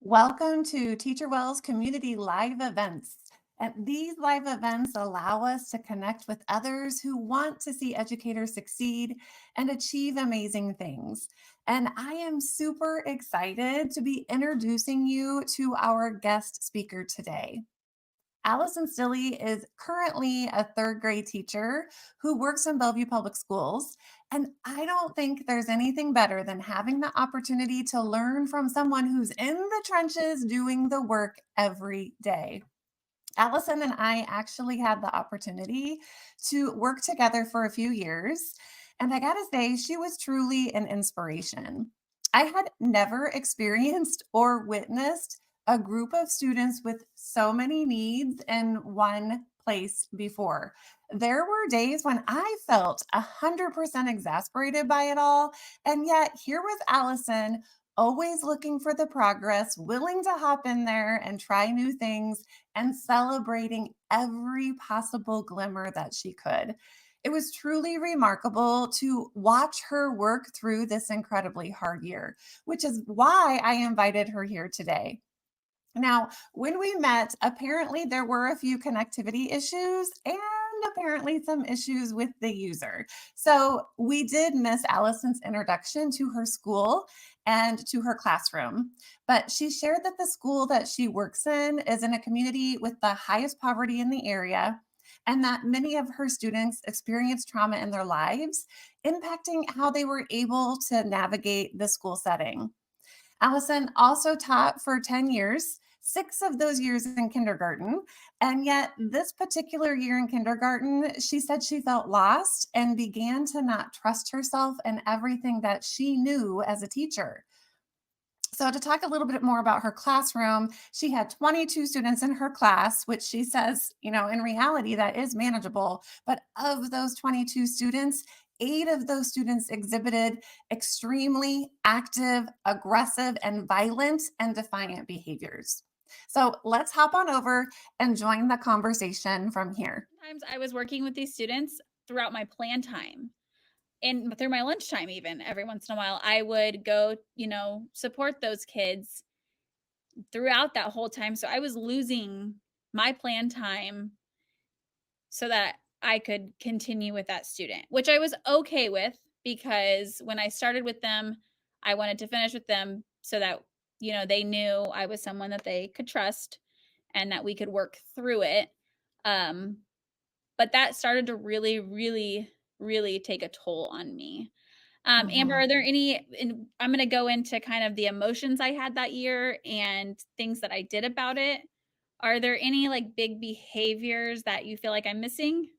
Welcome to TeacherWell's community live events. And these live events allow us to connect with others who want to see educators succeed and achieve amazing things. And I am super excited to be introducing you to our guest speaker today. Allison Stilley is currently a third grade teacher who works in Bellevue Public Schools. And I don't think there's anything better than having the opportunity to learn from someone who's in the trenches doing the work every day. Allison and I actually had the opportunity to work together for a few years. And I got to say, she was truly an inspiration. I had never experienced or witnessed a group of students with so many needs in one place before. There were days when I felt 100% exasperated by it all. And yet, here was Allison, always looking for the progress, willing to hop in there and try new things and celebrating every possible glimmer that she could. It was truly remarkable to watch her work through this incredibly hard year, which is why I invited her here today. Now, when we met, apparently there were a few connectivity issues and apparently some issues with the user. So we did miss Allison's introduction to her school and to her classroom. But she shared that the school that she works in is in a community with the highest poverty in the area, and that many of her students experience trauma in their lives, impacting how they were able to navigate the school setting. Allison also taught for 10 years, 6 of those years in kindergarten. And yet, this particular year in kindergarten, she said she felt lost and began to not trust herself and everything that she knew as a teacher. So, to talk a little bit more about her classroom, she had 22 students in her class, which she says, in reality, that is manageable. But of those 22 students, 8 of those students exhibited extremely active, aggressive, and violent and defiant behaviors. So, let's hop on over and join the conversation from here. Sometimes I was working with these students throughout my plan time and through my lunchtime, even every once in a while. I would go, support those kids throughout that whole time. So I was losing my plan time so that I could continue with that student, which I was okay with because when I started with them, I wanted to finish with them so that, they knew I was someone that they could trust and that we could work through it. Um, but that started to really, really, really take a toll on me. Amber, Mhm. are there I'm going to go into kind of the emotions I had that year and things that I did about it. Are there any like big behaviors that you feel like I'm missing?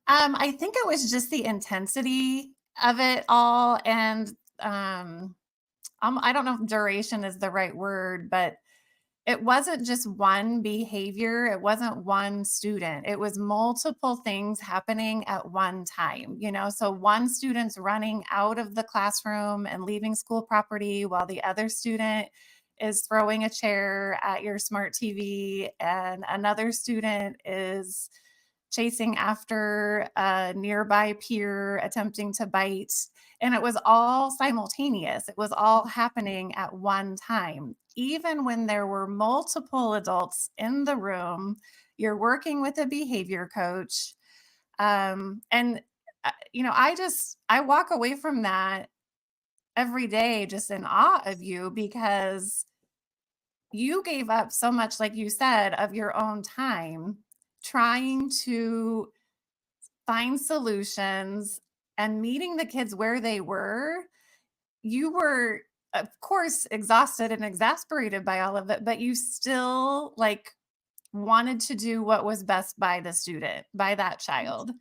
I think it was just the intensity of it all, and um, I don't know if duration is the right word, but it wasn't just one behavior. It wasn't one student. It was multiple things happening at one time. So one student's running out of the classroom and leaving school property while the other student is throwing a chair at your smart TV, and another student is chasing after a nearby peer attempting to bite. And it was all simultaneous. It was all happening at one time. Even when there were multiple adults in the room, you're working with a behavior coach. I walk away from that every day just in awe of you because you gave up so much, like you said, of your own time trying to find solutions and meeting the kids where they were. You were, of course, exhausted and exasperated by all of it, but you still wanted to do what was best by the student, by that child.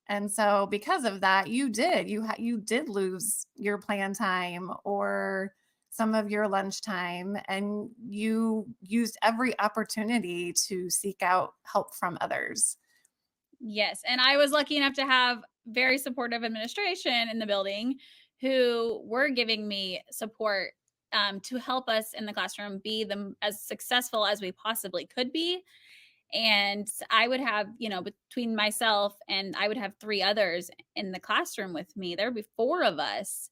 And so because of that, you did lose your plan time or some of your lunchtime, and you used every opportunity to seek out help from others. Yes, and I was lucky enough to have very supportive administration in the building who were giving me support to help us in the classroom be as successful as we possibly could be. And I would have, between myself and I would have 3 others in the classroom with me. There would be 4 of us,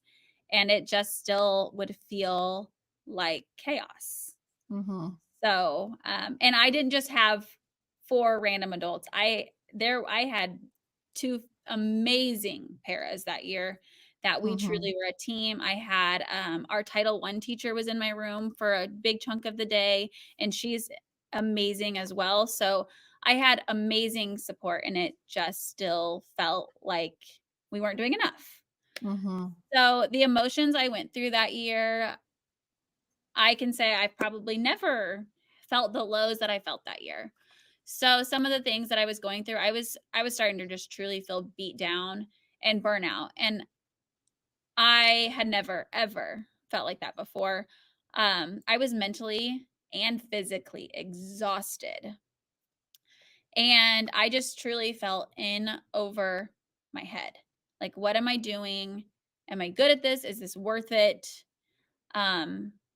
and it just still would feel like chaos. Mhm. So, and I didn't just have 4 random adults. I had 2 amazing paras that year that we Mhm. truly were a team. I had, our Title I teacher was in my room for a big chunk of the day, and she's amazing as well. So, I had amazing support, and it just still felt like we weren't doing enough. Mhm. So, the emotions I went through that year, I can say I probably never felt the lows that I felt that year. So some of the things that I was going through, I was starting to just truly feel beat down and burnout. And I had never ever felt like that before. I was mentally and physically exhausted. And I just truly felt in over my head. Like, what am I doing? Am I good at this? Is this worth it?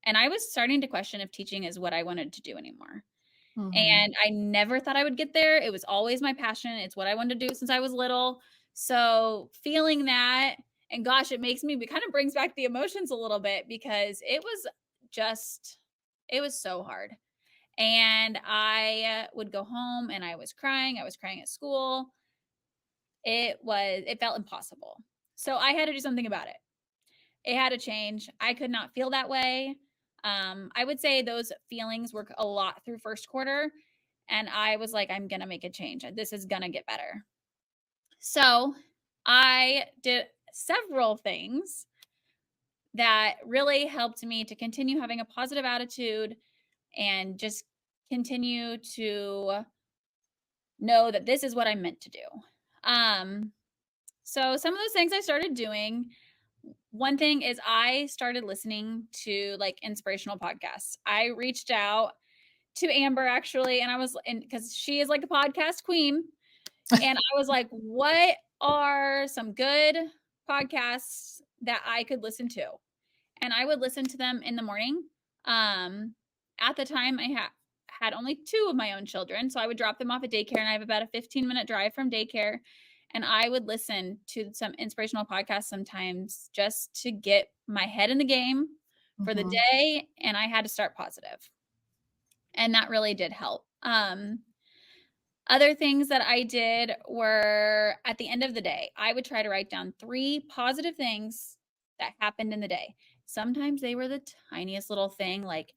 And I was starting to question if teaching is what I wanted to do anymore. Mhm. And I never thought I would get there. It was always my passion. It's what I wanted to do since I was little. So feeling that, and gosh, it kind of brings back the emotions a little bit because just, it was so hard. And I would go home and I was crying. I was crying at school. It felt impossible. So I had to do something about it. It had to change. I could not feel that way. I would say those feelings were a lot through first quarter, and I was like, I'm gonna make a change. This is gonna get better. So I did several things that really helped me to continue having a positive attitude and just continue to know that this is what I'm meant to do. Um, so some of those things I started doing, one thing is I started listening to like inspirational podcasts. I reached out to Amber actually, and I was, and because she is like a podcast queen, and I was like, what are some good podcasts that I could listen to? And I would listen to them in the morning. Um, at the time, I had only 2 of my own children, so I would drop them off at daycare, and I have about a 15-minute drive from daycare. And I would listen to some inspirational podcasts sometimes just to get my head in the game for the Mhm. day, and I had to start positive, and that really did help. Other things that I did were at the end of the day, I would try to write down 3 positive things that happened in the day. Sometimes they were the tiniest little thing, like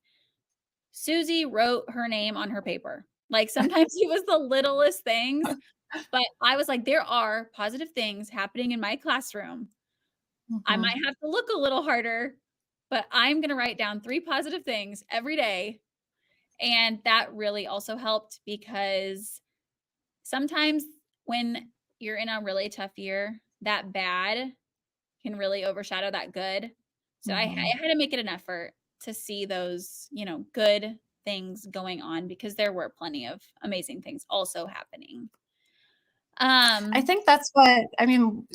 Susie wrote her name on her paper. Like sometimes it was the littlest things, but I was like, there are positive things happening in my classroom. I Mhm. might have to look a little harder, but I'm going to write down 3 positive things every day. And that really also helped because sometimes when you're in a really tough year, that bad can really overshadow that good. So Mhm. I had to make it an effort to see those, good things going on because there were plenty of amazing things also happening. I Um, think that's what I mean,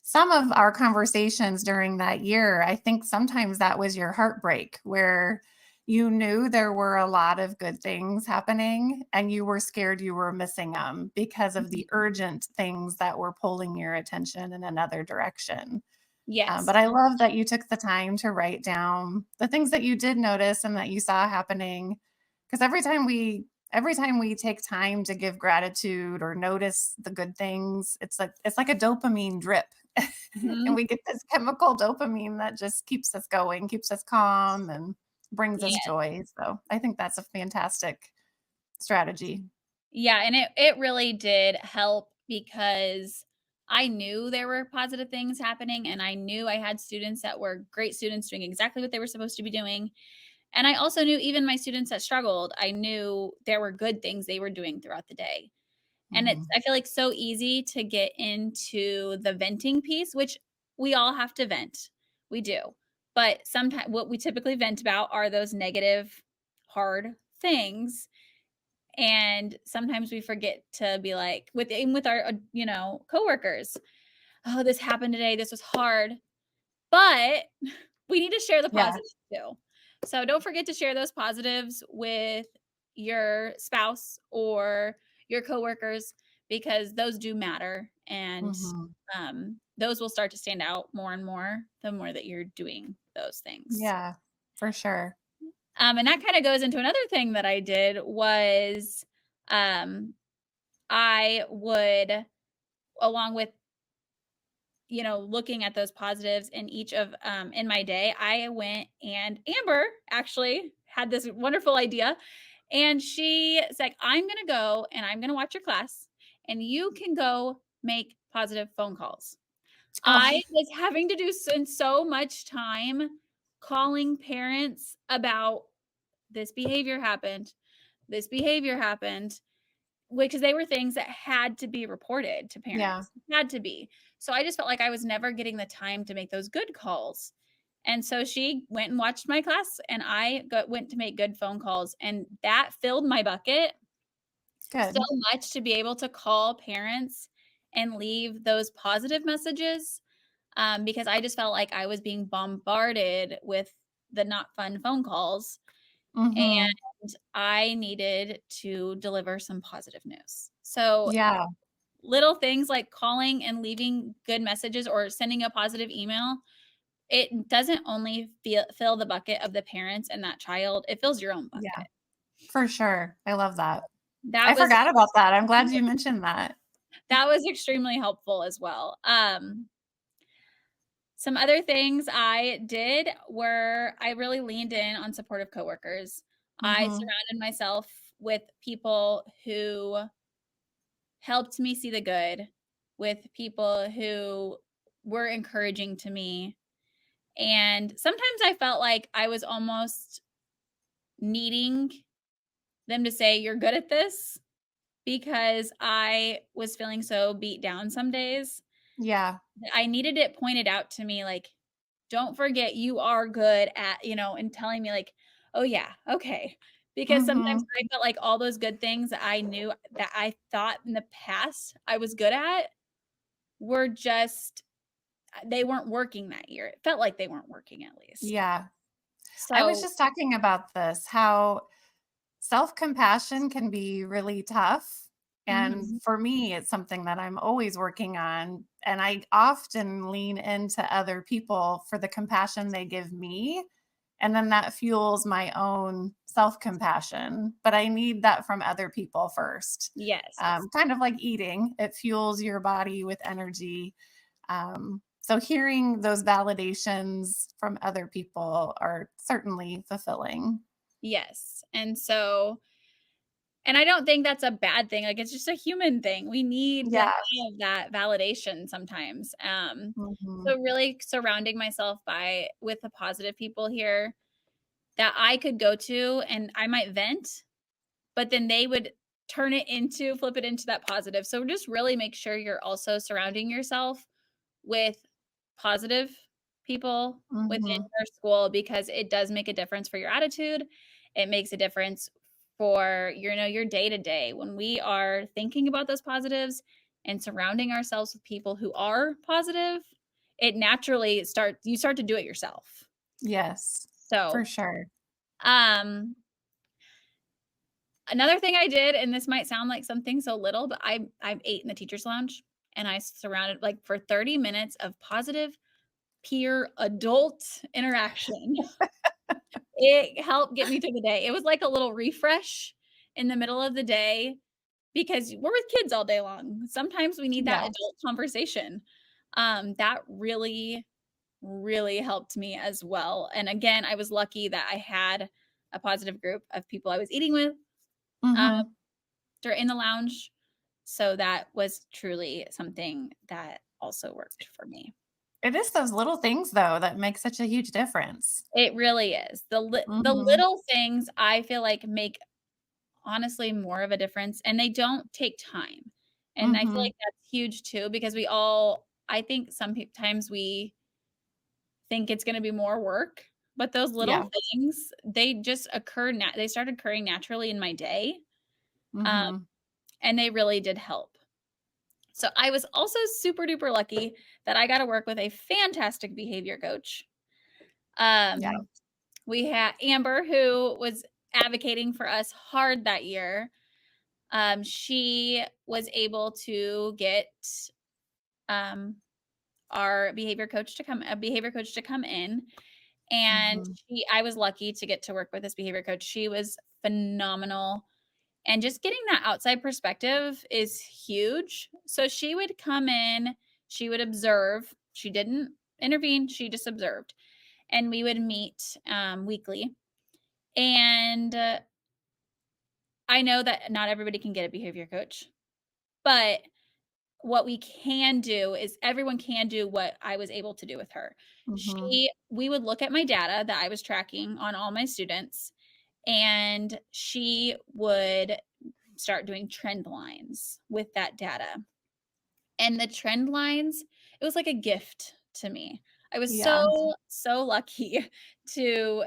some of our conversations during that year, I think sometimes that was your heartbreak where you knew there were a lot of good things happening and you were scared you were missing them because of the mhm. urgent things that were pulling your attention in another direction. But Yes. I love that you took the time to write down the things that you did notice and that you saw happening. Because every time we take time to give gratitude or notice the good things, it's like a dopamine drip. And Mhm. we get this chemical dopamine that just keeps us going, keeps us calm, and brings us Yeah. joy. So I think that's a fantastic strategy. Yeah, and it really did help because I knew there were positive things happening, and I knew I had students that were great students doing exactly what they were supposed to be doing. And I also knew even my students that struggled, I knew there were good things they were doing throughout the day. And it's Mhm. I feel like so easy to get into the venting piece, which we all have to vent. We do. But sometimes what we typically vent about are those negative, hard things. And sometimes we forget to be like, even with our, coworkers, oh, this happened today. This was hard. But we need to share the Yeah. positives too. So don't forget to share those positives with your spouse or your coworkers because those do matter, and Mhm. those will start to stand out more and more the more that you're doing those things. Yeah. For sure. And that kind of goes into another thing that I did was um, I would, along with, looking at those positives in each of in my day, I went, and Amber actually had this wonderful idea. And she said, I'm going to go and I'm going to watch your class, and you can go make positive phone calls. Oh, I was having to spend so much time calling parents about this behavior happened, this behavior happened, because they were things that had to be reported to yeah. parents, had to be. So I just felt like I was never getting the time to make those good calls. And so she went and watched my class, and went to make good phone calls, and that filled my bucket so Good. much to be able to call parents and leave those positive messages, because I just felt like I was being bombarded with the not fun phone calls, Mhm. and I needed to deliver some positive news. So Yeah. little things like calling and leaving good messages or sending a positive email, it doesn't only fill the bucket of the parents and that child, it fills your own Yeah. bucket. For sure. I love that. I That was forgot about that. I'm glad you mentioned that. that was extremely helpful as well. Some other things I did were I really leaned in on supportive coworkers. I Mhm. surrounded myself with people who helped me see the good, with people who were encouraging to me. And sometimes I felt like I was almost needing them to say, "You're good at this," because I was feeling so beat down some days. Yeah. I needed it pointed out to me, like, "Don't forget you are good at," and telling me like, "Oh yeah, okay." Because sometimes Mhm. I felt like all those good things that I knew that I thought in the past I was good at were just they weren't working that year. It felt like they weren't working, at least. Yeah. I was So just talking about this, how self-compassion can be really tough. And mhm. for me, it's something that I'm always working on. And I often lean into other people for the compassion they give me. And then that fuels my own self-compassion. But I need that from other people first. Yes. Kind of like eating, it fuels your body with energy. So hearing those validations from other people are certainly fulfilling. Yes. And I don't think that's a bad thing, like, it's just a human thing. We need to Yes. have that validation sometimes. Mhm. So really surrounding myself with the positive people here that I could go to, and I might vent, but then they would flip it into that positive. So just really make sure you're also surrounding yourself with positive people within Mhm. your school, because it does make a difference for your attitude. It makes a difference for your day to day when we are thinking about those positives and surrounding ourselves with people who are positive. It naturally start to do it yourself. Yes, for So, sure. um, another thing I did, and this might sound like something so little, but I ate in the teachers lounge, and I surrounded like for 30 minutes of positive peer adult interaction. It helped get me through the day. It was like a little refresh in the middle of the day, because we're with kids all day long. Sometimes we need that Yes. adult conversation. That really, really helped me as well. And again, I was lucky that I had a positive group of people I was eating with, um, Mhm. in the lounge. So that was truly something that also worked for me. It is those little things, though, that make such a huge difference. It really is. The Mhm. little things I feel like make honestly more of a difference, and they don't take time. And I feel Mhm. like that's huge too, because I think sometimes we think it's gonna be more work, but those Yeah. little things, they started occurring naturally in my day, um, Mhm. and they really did help. So I was also super duper lucky that I got to work with a fantastic behavior coach. Yeah. Um, we had Amber, who was advocating for us hard that year. She was able to get um, our behavior coach to come in, And Mhm. I was lucky to get to work with this behavior coach. She was phenomenal. And just getting that outside perspective is huge. So she would come in, she would observe. She didn't intervene, she just observed. And we would meet weekly. And I know that not everybody can get a behavior coach, but what we can do is everyone can do what I was able to do with her. Mhm. We would look at my data that I was tracking on all my students, and she would start doing trend lines with that data. And the trend lines, it was like a gift to me. I was Yeah. so lucky to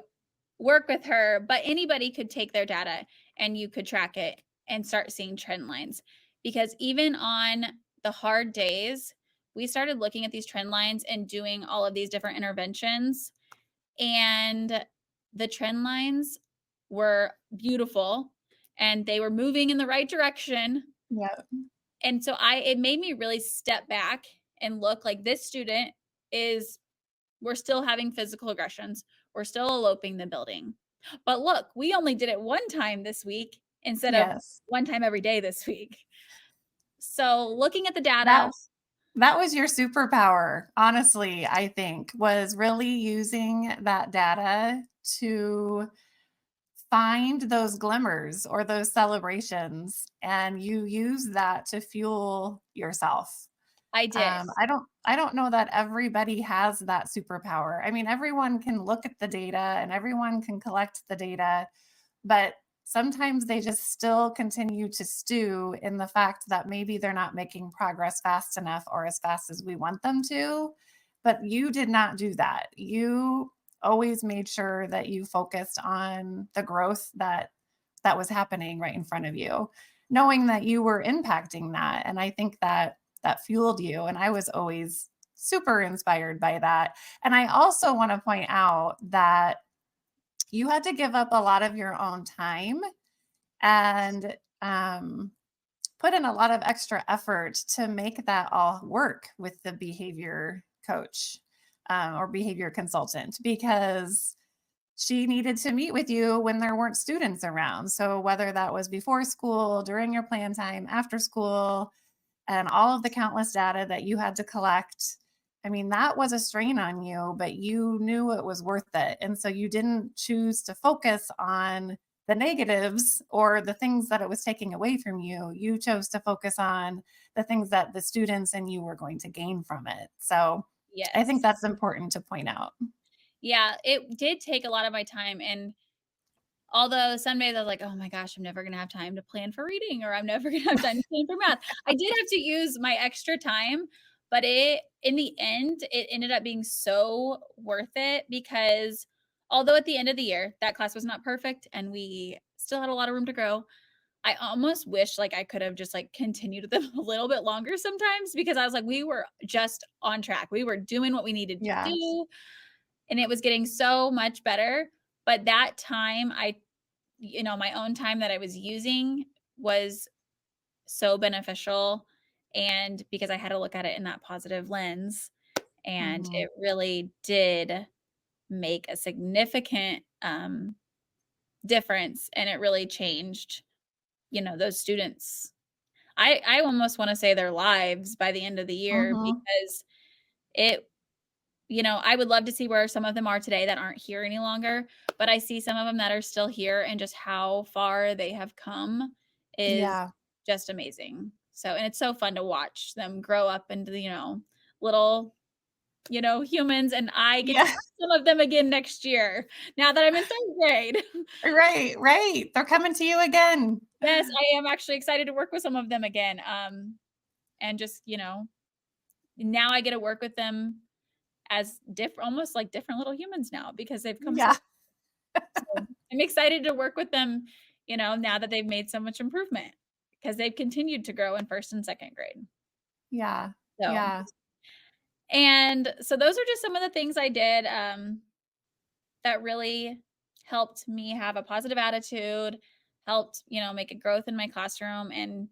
work with her, but anybody could take their data and you could track it and start seeing trend lines. Because even on the hard days, we started looking at these trend lines and doing all of these different interventions. And the trend lines were beautiful and they were moving in the right direction. Yeah. And so it made me really step back and look like this student is we're still having physical aggressions. We're still eloping the building. But look, we only did it one time this week instead of Yes. one time every day this week. So looking at the data, That that was your superpower, honestly, I think, was really using that data to find those glimmers or those celebrations, and you use that to fuel yourself. I did. I don't know that everybody has that superpower. I mean, everyone can look at the data and everyone can collect the data, but sometimes they just still continue to stew in the fact that maybe they're not making progress fast enough or as fast as we want them to. But you did not do that. You always made sure that you focused on the growth that was happening right in front of you, knowing that you were impacting that. And I think that that fueled you. And I was always super inspired by that. And I also want to point out that you had to give up a lot of your own time and put in a lot of extra effort to make that all work with the behavior coach or behavior consultant because she needed to meet with you when there weren't students around. So, whether that was before school, during your plan time, after school, and all of the countless data that you had to collect. I mean, that was a strain on you, but you knew it was worth it. And so you didn't choose to focus on the negatives or the things that it was taking away from you. You chose to focus on the things that the students and you were going to gain from it. So I think Yes. that's important to point out. Yeah, it did take a lot of my time. And although some days I was like, "Oh my gosh, I'm never gonna have time to plan for reading, or I'm never gonna have time to plan for math." I did have to use my extra time, but in the end, it ended up being so worth it because although at the end of the year, that class was not perfect and we still had a lot of room to grow, I almost wish like I could have just like continued with them a little bit longer sometimes because I was like, we were just on track. We were doing what we needed to Yeah. do and it was getting so much better. But that time my own time that I was using was so beneficial and because I had to look at it in that positive lens and Mhm. it really did make a significant difference and it really changed those students. I almost want to say their lives by the end of the year Mhm. because it I would love to see where some of them are today that aren't here any longer, but I see some of them that are still here and just how far they have come is Yeah. just amazing. So, and it's so fun to watch them grow up into little, humans, and I get to Yeah. see some of them again next year now that I'm in 3rd grade. Right. Right. They're coming to you again. Yes, I am actually excited to work with some of them again. And just, now I get to work with them as different, almost like different little humans now because they've come so Yeah. so I'm excited to work with them, now that they've made so much improvement because they've continued to grow in 1st and 2nd grade. Yeah. So, Yeah. and so those are just some of the things I did that really helped me have a positive attitude, helped, make a growth in my classroom and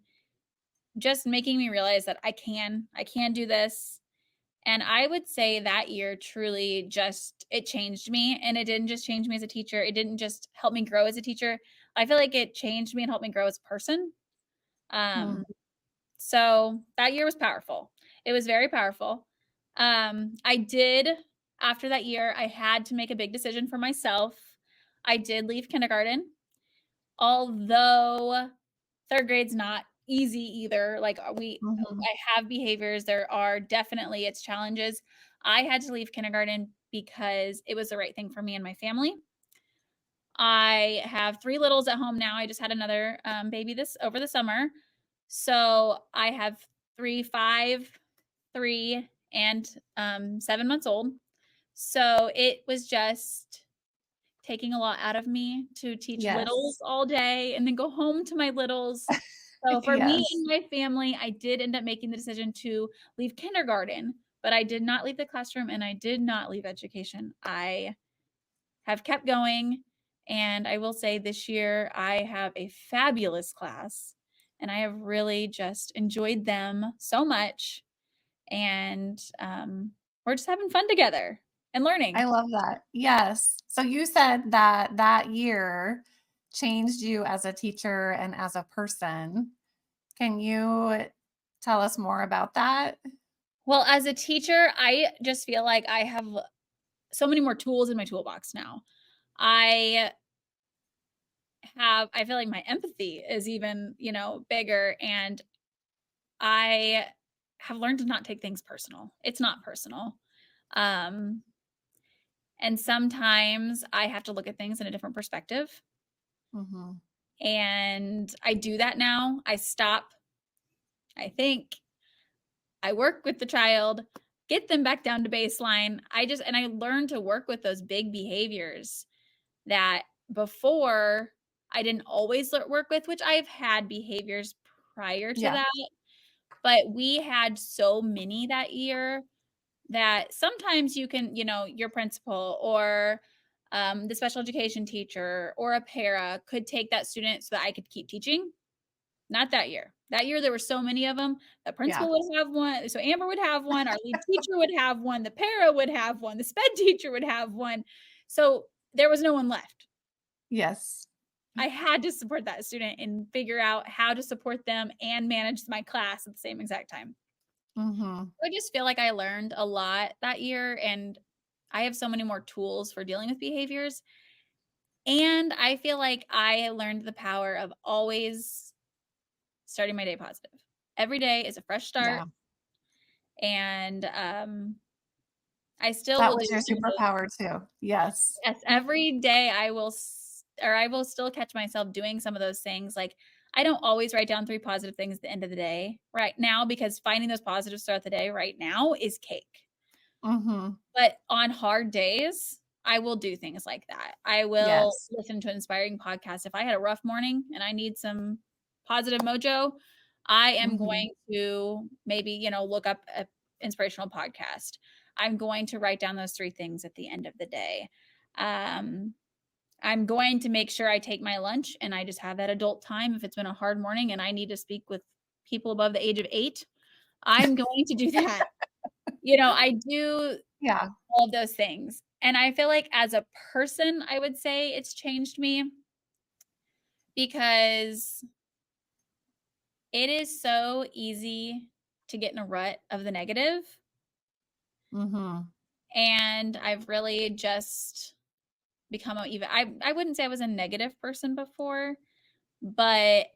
just making me realize that I can do this And I would say that year truly it changed me. And it didn't just change me as a teacher. It didn't just help me grow as a teacher. I feel like it changed me and helped me grow as a person. Mm. So that year was powerful. It was very powerful. I did, after that year, I had to make a big decision for myself. I did leave kindergarten, although third grade's not easy either. Like Mhm. I have behaviors. There are definitely its challenges. I had to leave kindergarten because it was the right thing for me and my family. I have 3 littles at home now. I just had another baby this over the summer. So I have 3, 5, 3, and 7 months old. So it was just taking a lot out of me to teach littles Yes. all day and then go home to my littles. So for me Yes. and my family, I did end up making the decision to leave kindergarten, but I did not leave the classroom and I did not leave education. I have kept going. And I will say this year, I have a fabulous class and I have really just enjoyed them so much. And we're just having fun together and I learning. love that. Yes. So you said that that year changed you as a teacher and as a person. Can you tell us more about that? Well, as a teacher, I just feel like I have so many more tools in my toolbox now. I I feel like my empathy is even, bigger, and I have learned to not take things personal. It's not personal. Um, and sometimes I have to look at things in a different perspective. Mhm. And I do that now. I stop, I think, I work with the child, get them back down to baseline. And I learn to work with those big behaviors that before I didn't always work with, which I've had behaviors prior to Yeah. that. But we had so many that year that sometimes you can, your principal or the special education teacher or a para could take that student so that I could keep teaching. Not that year. That year, there were so many of them. The Yeah. principal would have one. So Amber would have one. Our lead teacher would have one. The para would have one. The sped teacher would have one. So there was no one left. Yes. I had to support that student and figure out how to support them and manage my class at the same exact time. Mhm. I just feel like I learned a lot that year, and I have so many more tools for dealing with behaviors. And I feel like I learned the power of always starting my day positive. Every day is a fresh start, Yeah. and I still That will do was your some of those. superpower too. Yes. Yes, every day I will still catch myself doing some of those things. Like, I don't always write down 3 positive things at the end of the day right now, because finding those positives throughout the day right now is cake. Mhm. But on hard days, I will do things like that. I will Yes. listen to inspiring podcasts. If I had a rough morning and I need some positive mojo, I am Mhm. going to maybe, look up a inspirational podcast. I'm going to write down those 3 things at the end of the day. Um, I'm going to make sure I take my lunch and I just have that adult time. If it's been a hard morning and I need to speak with people above the age of 8, I'm going to do that. I do Yeah. all of those things. And I feel like as a person, I would say it's changed me because it is so easy to get in a rut of the negative. Mhm. And I've really just become I wouldn't say I was a negative person before, but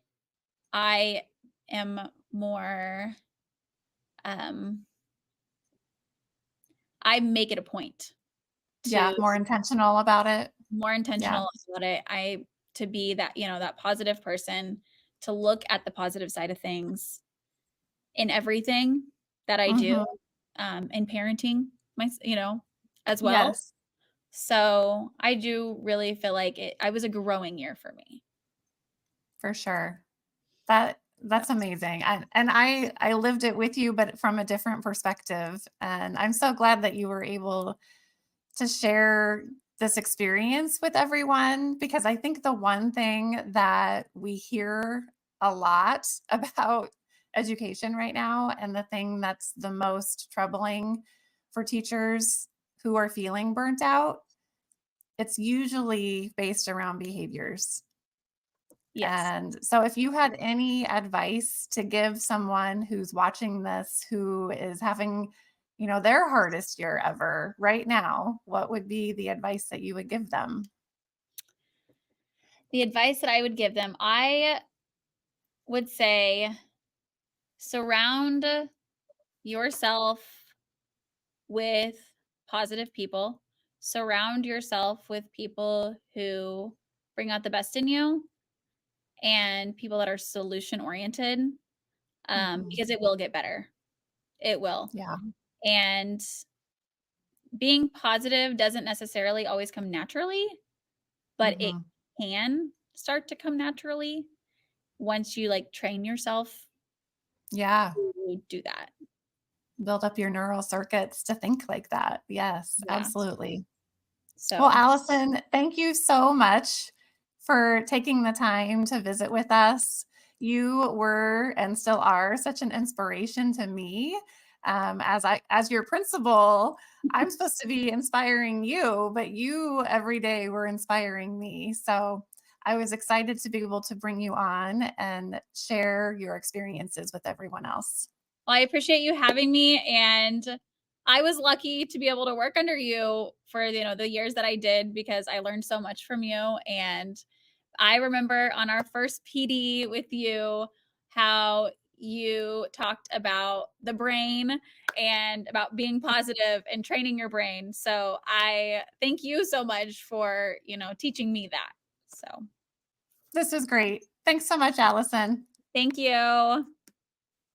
I am more um I make it a point Yeah, to more intentional about it. more Yeah. intentional about it. To be that, that positive person, to look at the positive side of things in everything that I do, Mhm. in parenting as well. Yes, So I do really feel like I was a growing year for me. for sure. So That's amazing. And I lived it with you, but from a different perspective. And I'm so glad that you were able to share this experience with everyone, because I think the one thing that we hear a lot about education right now, and the thing that's the most troubling for teachers who are feeling burnt out, it's usually based around behaviors. Yes. And so, if you had any advice to give someone who's watching this who is having, their hardest year ever right now, what would be the advice that you would give them? The advice that I would give them, I would say surround yourself with positive people. Surround yourself with people who bring out the best in you and people that are solution oriented, Mhm. because it will get better. It will. Yeah. And being positive doesn't necessarily always come naturally, but it Mhm. can start to come naturally once you like train yourself Yeah. to do that. Build up your neural circuits to think like that. Yes, Yeah. absolutely. Well, So Allison, thank you so much for taking the time to visit with us. You were and still are such an inspiration to me. As your principal, I'm supposed to be inspiring you, but you every day were inspiring me. So I was excited to be able to bring you on and share your experiences with everyone else. well, I appreciate you having me, and I was lucky to be able to work under you for the years that I did because I learned so much from you. And I remember on our first PD with you how you talked about the brain and about being positive and training your brain. So I thank you so much for teaching me that. So This was great. Thanks so much, Allison. thank you.